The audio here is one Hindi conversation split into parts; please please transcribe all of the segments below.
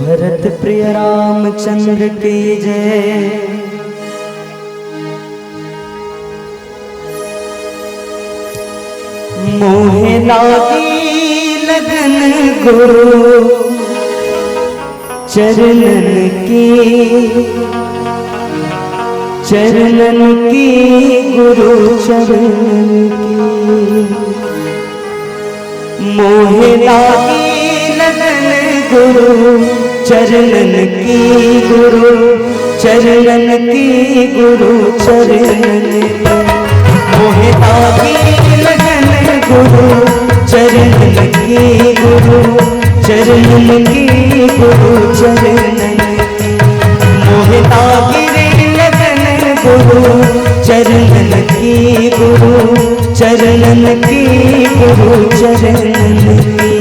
भरत प्रिय रामचंद्र की जय। मोहे लागी लगन गुरु चरणन की, चरणन की गुरु चरणन की। मोहे लागी लगन गुरु चरणन की, गुरु चरणन की गुरु चरणन की। मोहे लागी लगन गुरु चरणन की, गुरु चरणन की गुरु चरणन की। मोहे लागी लगन गुरु चरणन की, गुरु चरणन की गुरु चरणन की।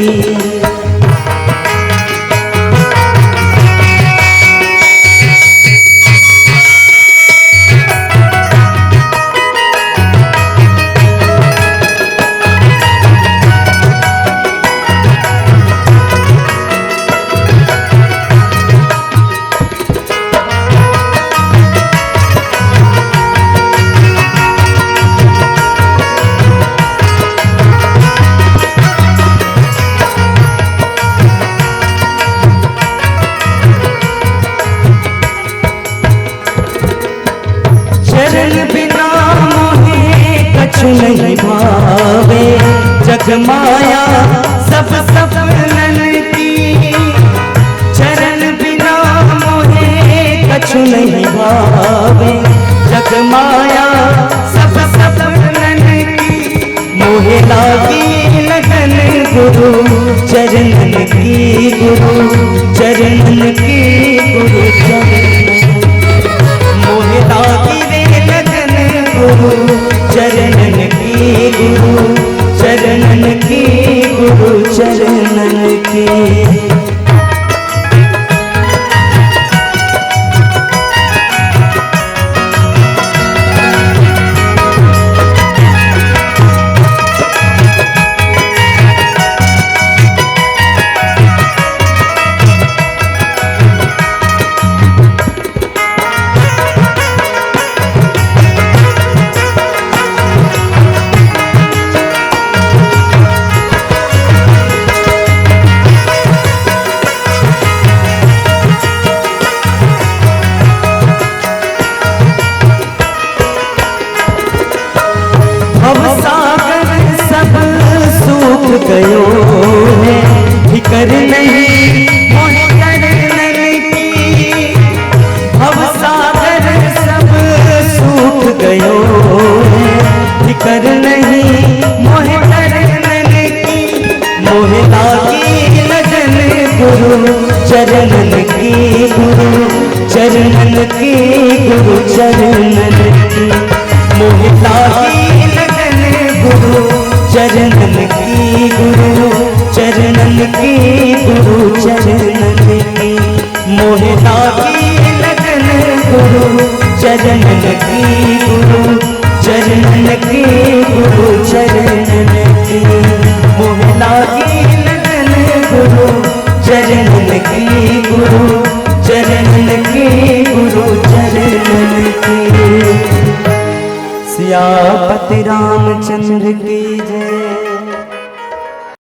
नहीं भावे जग माया सब सपनन की। चरण बिना मोहे कछु नहीं भावे जग माया सब सपनन की। मोहे लागी लगन गुरु चरणन की, गुरु चरणन की गुरु चरणन। मोहे लागी लगन गुरु चरणन की, गुरु चरणन की गुरु चरणन की। गयो है फिकर नहीं मोहे चरणन की। भव सागर सब सूख गयो है फिकर नहीं मोहे चरणन की। मोहे लागी लगन गुरु चरणन की, गुरु चरणन की गुरु चरणन की। मोहे लागी लगन गुरु चरणन की, गुरु चरणन की गुरु चरणन की। मोहे लागी लगन गुरु चरणन की, गुरु चरणन की गुरु चरणन की। मोहे लागी लगन गुरु चरणन की, गुरु चरणन की गुरु चरणन की। सियापति रामचंद्र की